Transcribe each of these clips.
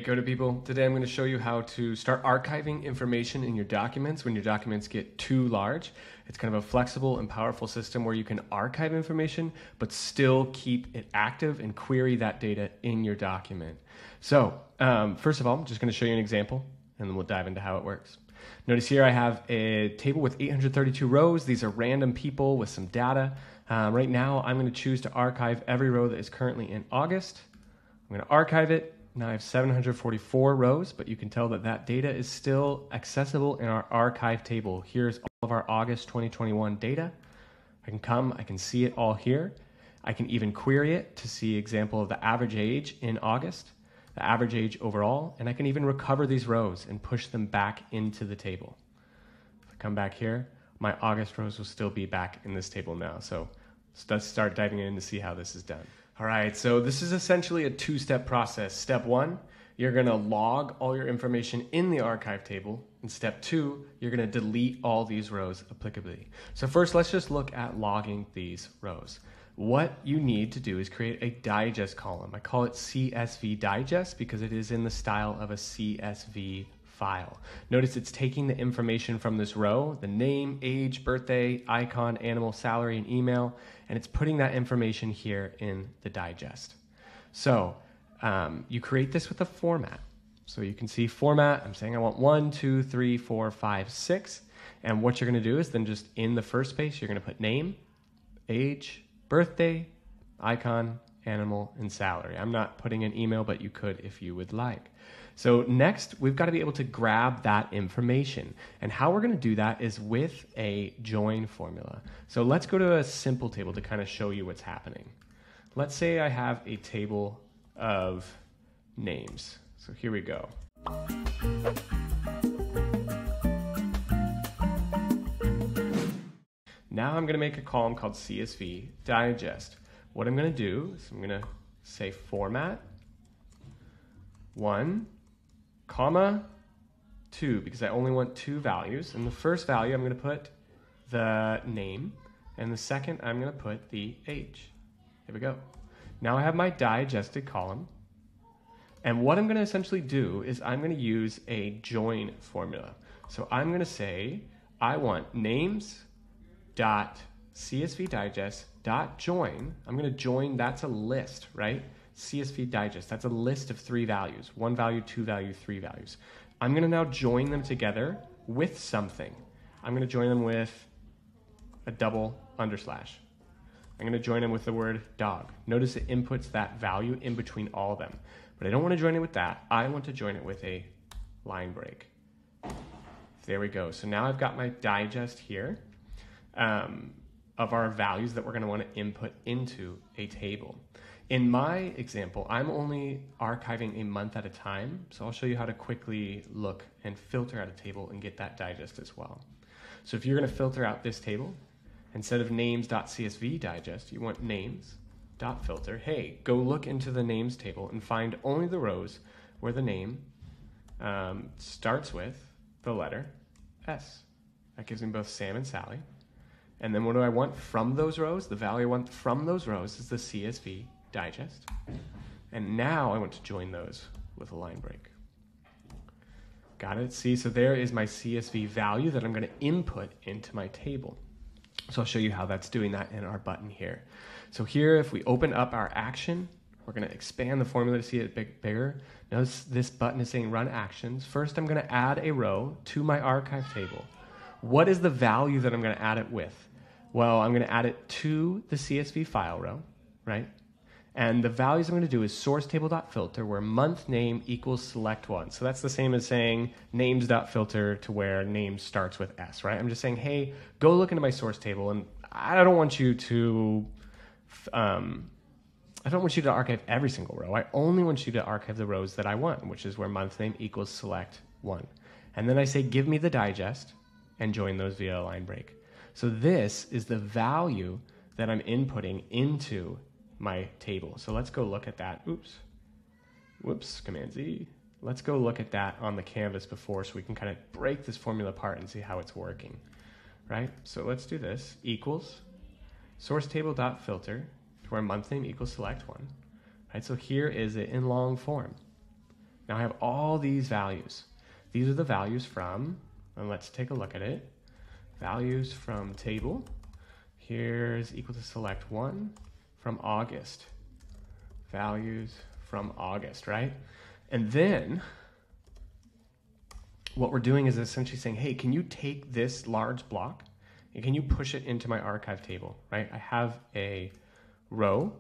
Coda people. Today I'm going to show you how to start archiving information in your documents when your documents get too large. It's kind of a flexible and powerful system where you can archive information but still keep it active and query that data in your document. So first of all, I'm just going to show you an example and then we'll dive into how it works. Notice here I have a table with 832 rows. These are random people with some data. Right now I'm going to choose to archive every row that is currently in August. I'm going to archive it. Now I have 744 rows, but you can tell that that data is still accessible in our archive table. Here's all of our August 2021 data. I can see it all here. I can even query it to see example of the average age in August, the average age overall, and I can even recover these rows and push them back into the table. If I come back here, my August rows will still be back in this table now. So let's start diving in to see how this is done. All right, so this is essentially a two-step process. Step one, you're gonna log all your information in the archive table. And step two, you're gonna delete all these rows applicably. So first, let's just look at logging these rows. What you need to do is create a digest column. I call it CSV digest because it is in the style of a CSV file. Notice it's taking the information from this row, the name, age, birthday, icon, animal, salary, and email, and it's putting that information here in the digest. So you create this with a format. So you can see format, I'm saying I want 1, 2, 3, 4, 5, 6. And what you're gonna do is then just in the first space, you're gonna put name, age, birthday, icon, animal, and salary. I'm not putting an email, but you could if you would like. So next, we've got to be able to grab that information. And how we're going to do that is with a join formula. So let's go to a simple table to kind of show you what's happening. Let's say I have a table of names. So here we go. Now I'm going to make a column called CSV digest. What I'm going to do is I'm going to say format 1, comma 2, because I only want 2 values. In the first value, I'm going to put the name, and the second, I'm going to put the age. Here we go. Now I have my digested column, and what I'm going to essentially do is I'm going to use a join formula. So I'm going to say I want names dot CSV digest dot join. I'm going to join, that's a list, right? CSV digest, that's a list of 3 values, 1 value, 2 value, 3 values. I'm going to now join them together with something. I'm going to join them with a double underslash. I'm going to join them with the word dog. Notice it inputs that value in between all of them. But I don't want to join it with that. I want to join it with a line break. There we go. So now I've got my digest here of our values that we're going to want to input into a table. In my example, I'm only archiving a month at a time, so I'll show you how to quickly look and filter out a table and get that digest as well. So if you're going to filter out this table, instead of names.csv digest, you want names.filter. Hey, go look into the names table and find only the rows where the name starts with the letter S. That gives me both Sam and Sally. And then what do I want from those rows? The value I want from those rows is the CSV digest. And now I want to join those with a line break. Got it? See, so there is my CSV value that I'm going to input into my table. So I'll show you how that's doing that in our button here. So here, if we open up our action, we're going to expand the formula to see it bigger. Notice this button is saying run actions. First, I'm going to add a row to my archive table. What is the value that I'm going to add it with? Well, I'm going to add it to the CSV file row, right? And the values I'm going to do is source table.filter where month name equals select one. So that's the same as saying names.filter to where name starts with S, right? I'm just saying, hey, go look into my source table, and I don't want you to archive every single row. I only want you to archive the rows that I want, which is where month name equals select one. And then I say, give me the digest and join those via a line break. So this is the value that I'm inputting into my table. So let's go look at that. Whoops, Command Z. Let's go look at that on the canvas before so we can kind of break this formula apart and see how it's working, right? So let's do this. Equals source table.filter to where month name equals select one, right? So here is it in long form. Now I have all these values. These are the values from, and let's take a look at it. Values from table. Here's equal to select one from August. Values from August, right? And then what we're doing is essentially saying, hey, can you take this large block and can you push it into my archive table, right? I have a row,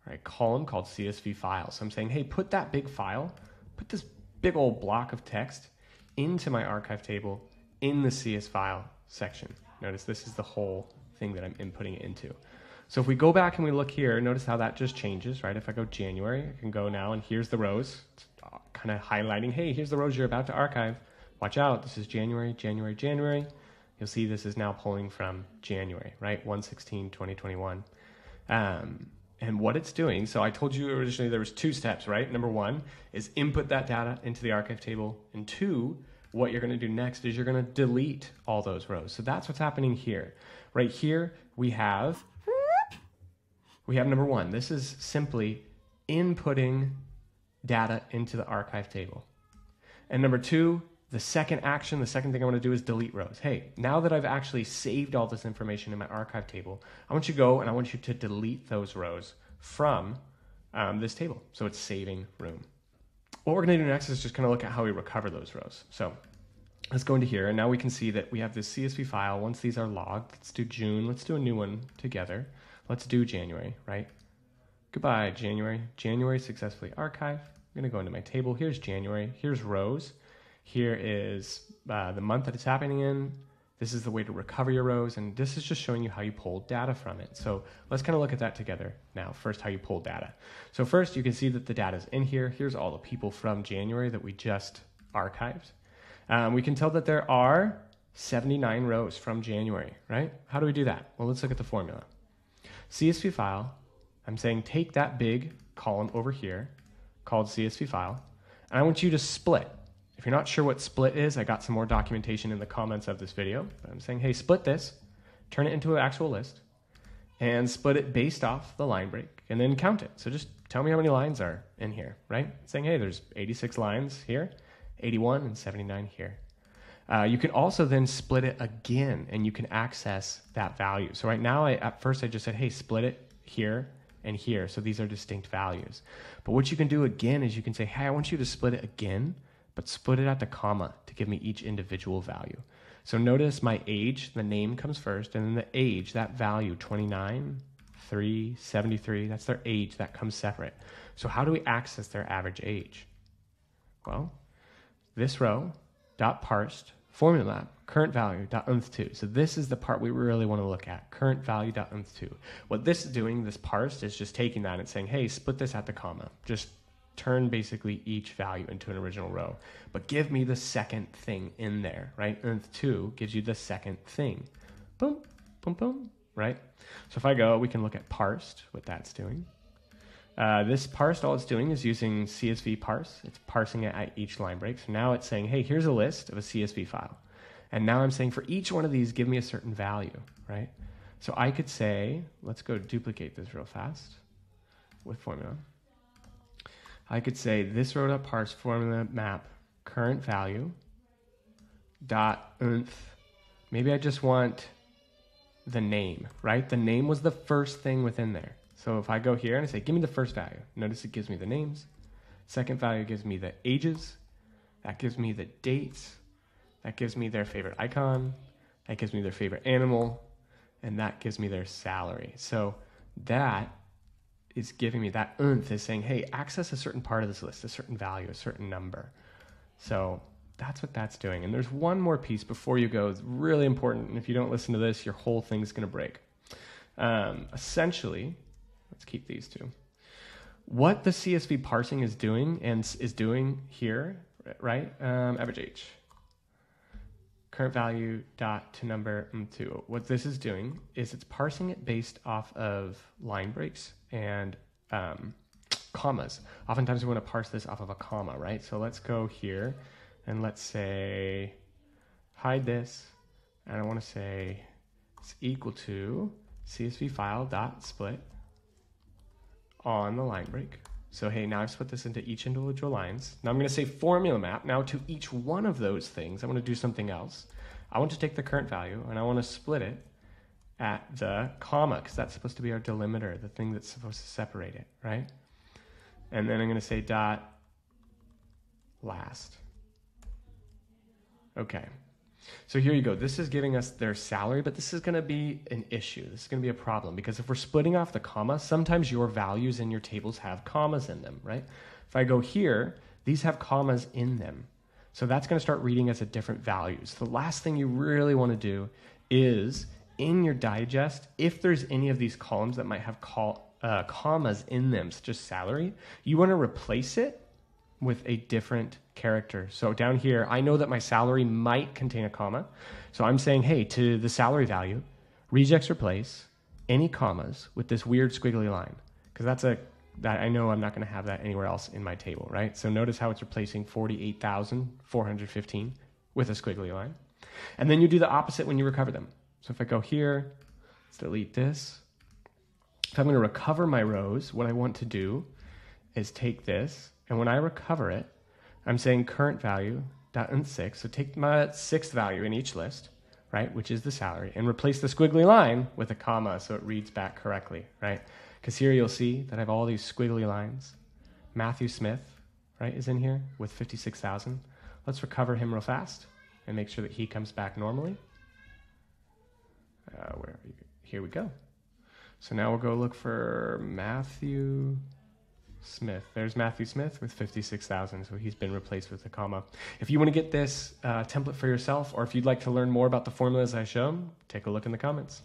right, column called CSV file. So I'm saying, hey, put that big file, put this big old block of text into my archive table in the CS file section. Notice this is the whole thing that I'm inputting it into. So if we go back and we look here, notice how that just changes, right? If I go January, I can go now and here's the rows, kind of highlighting, hey, here's the rows you're about to archive. Watch out, this is January, January, January. You'll see this is now pulling from January, right? 1/16/2021. And what it's doing, so I told you originally there was two steps, right? Number one is input that data into the archive table. And two, what you're gonna do next is you're gonna delete all those rows. So that's what's happening here. Right here, we have number one. This is simply inputting data into the archive table. And number two, the second action, the second thing I want to do is delete rows. Hey, now that I've actually saved all this information in my archive table, I want you to go and I want you to delete those rows from this table. So it's saving room. What we're going to do next is just kind of look at how we recover those rows. So let's go into here, and now we can see that we have this CSV file. Once these are logged, let's do June. Let's do a new one together. Let's do January, right? Goodbye, January. January successfully archived. I'm going to go into my table. Here's January. Here's rows. Here is the month that it's happening in. This is the way to recover your rows, and this is just showing you how you pull data from it. So let's kind of look at that together now. First, how you pull data. So first, you can see that the data is in here. Here's all the people from January that we just archived. We can tell that there are 79 rows from January, right? How do we do that? Well, let's look at the formula. CSV file, I'm saying take that big column over here called CSV file, and I want you to split. If you're not sure what split is, I got some more documentation in the comments of this video. But I'm saying, hey, split this, turn it into an actual list, and split it based off the line break, and then count it. So just tell me how many lines are in here, right? Saying, hey, there's 86 lines here, 81 and 79 here. You can also then split it again, and you can access that value. So right now, at first I just said, hey, split it here and here. So these are distinct values. But what you can do again is you can say, hey, I want you to split it again, but split it at the comma to give me each individual value. So notice my age, the name comes first, and then the age, that value, 29, 3, 73, that's their age, that comes separate. So how do we access their average age? Well, this row, dot parsed, formula map, current value, dot unth2. So this is the part we really want to look at, current value, dot unth2. What this is doing, this parsed, is just taking that and saying, hey, split this at the comma. Just turn basically each value into an original row, but give me the second thing in there, right? Unth2 gives you the second thing. Boom, boom, boom, right? So if I go, we can look at parsed, what that's doing. This parsed, all it's doing is using CSV parse. It's parsing it at each line break. So now it's saying, hey, here's a list of a CSV file. And now I'm saying for each one of these, give me a certain value, right? So I could say, let's go duplicate this real fast with formula. I could say this row dot parse formula map current value dot unth. Maybe I just want the name, right? The name was the first thing within there. So if I go here and I say, give me the first value, notice it gives me the names. Second value gives me the ages. That gives me the dates. That gives me their favorite icon. That gives me their favorite animal. And that gives me their salary. So that is giving me that unth is saying, hey, access a certain part of this list, a certain value, a certain number. So that's what that's doing. And there's one more piece before you go. It's really important. And if you don't listen to this, your whole thing's going to break. Essentially, let's keep these two. What the CSV parsing is doing and is doing here, right? Average age. Current value dot to number two. What this is doing is it's parsing it based off of line breaks and commas. Oftentimes we want to parse this off of a comma, right? So let's go here and let's say hide this, and I want to say it's equal to CSV file dot split on the line break. So hey, now I've split this into each individual lines. Now I'm going to say formula map. Now to each one of those things, I want to do something else. I want to take the current value and I want to split it at the comma, because that's supposed to be our delimiter, the thing that's supposed to separate it, right? And then I'm going to say dot last. Okay. So here you go. This is giving us their salary, but this is going to be an issue. This is going to be a problem, because if we're splitting off the comma, sometimes your values in your tables have commas in them, right? If I go here, these have commas in them. So that's going to start reading as a different values. The last thing you really want to do is in your digest, if there's any of these columns that might have commas in them, such as salary, you want to replace it with a different character. So down here, I know that my salary might contain a comma. So I'm saying, hey, to the salary value, regex replace any commas with this weird squiggly line, because that I know I'm not going to have that anywhere else in my table, right? So notice how it's replacing 48,415 with a squiggly line. And then you do the opposite when you recover them. So if I go here, let's delete this. If I'm going to recover my rows, what I want to do is take this, and when I recover it, I'm saying current value dot int6. So take my sixth value in each list, right, which is the salary, and replace the squiggly line with a comma so it reads back correctly, right? Because here you'll see that I have all these squiggly lines. Matthew Smith, right, is in here with 56,000. Let's recover him real fast and make sure that he comes back normally. Where are you? Here we go. So now we'll go look for Matthew Smith. There's Matthew Smith with 56,000, so he's been replaced with a comma. If you want to get this template for yourself, or if you'd like to learn more about the formulas I show, take a look in the comments.